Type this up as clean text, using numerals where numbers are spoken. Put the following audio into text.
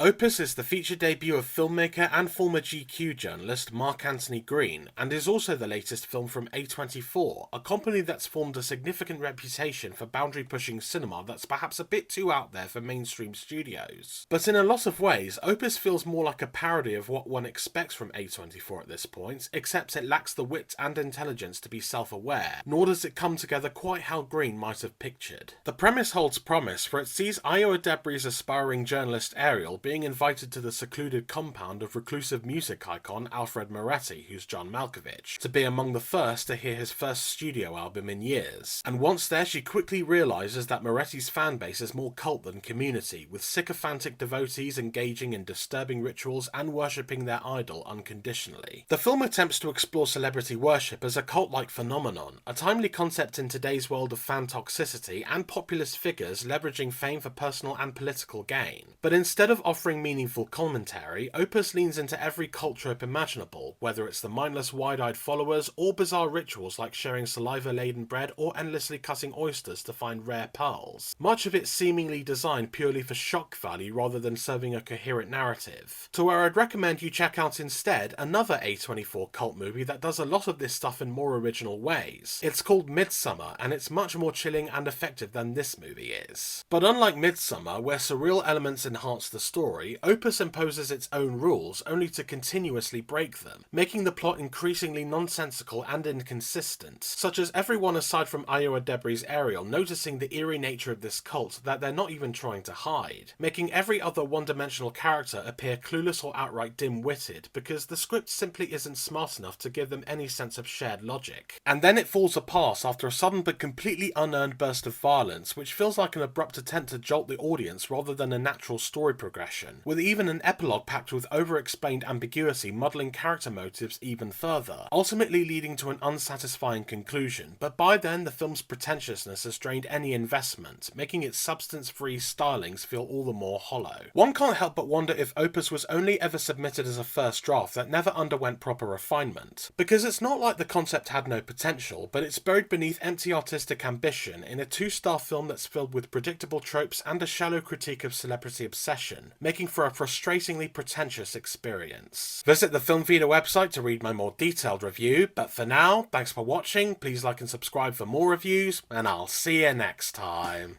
Opus is the feature debut of filmmaker and former GQ journalist Mark Anthony Green, and is also the latest film from A24, a company that's formed a significant reputation for boundary-pushing cinema that's perhaps a bit too out there for mainstream studios. But in a lot of ways, Opus feels more like a parody of what one expects from A24 at this point, except it lacks the wit and intelligence to be self-aware, nor does it come together quite how Green might have pictured. The premise holds promise, for it sees Iowa Debris' aspiring journalist Ariel being invited to the secluded compound of reclusive music icon Alfred Moretti, who's John Malkovich, to be among the first to hear his first studio album in years. And once there, she quickly realises that Moretti's fanbase is more cult than community, with sycophantic devotees engaging in disturbing rituals and worshipping their idol unconditionally. The film attempts to explore celebrity worship as a cult-like phenomenon, a timely concept in today's world of fan toxicity and populist figures leveraging fame for personal and political gain. But instead of offering meaningful commentary, Opus leans into every cult trope imaginable, whether it's the mindless wide-eyed followers or bizarre rituals like sharing saliva-laden bread or endlessly cutting oysters to find rare pearls. Much of it seemingly designed purely for shock value rather than serving a coherent narrative. To where I'd recommend you check out instead another A24 cult movie that does a lot of this stuff in more original ways. It's called Midsummer, and it's much more chilling and effective than this movie is. But unlike Midsummer, where surreal elements enhance the story, Opus imposes its own rules only to continuously break them, making the plot increasingly nonsensical and inconsistent, such as everyone aside from Iowa Debris' Ariel noticing the eerie nature of this cult that they're not even trying to hide, making every other one-dimensional character appear clueless or outright dim-witted because the script simply isn't smart enough to give them any sense of shared logic. And then it falls apart after a sudden but completely unearned burst of violence, which feels like an abrupt attempt to jolt the audience rather than a natural story progression, with even an epilogue packed with over-explained ambiguity muddling character motives even further, ultimately leading to an unsatisfying conclusion. But by then, the film's pretentiousness has drained any investment, making its substance-free stylings feel all the more hollow. One can't help but wonder if Opus was only ever submitted as a first draft that never underwent proper refinement, because it's not like the concept had no potential, but it's buried beneath empty artistic ambition in a two-star film that's filled with predictable tropes and a shallow critique of celebrity obsession, making for a frustratingly pretentious experience. Visit the Film Feeder website to read my more detailed review, but for now, thanks for watching, please like and subscribe for more reviews, and I'll see you next time.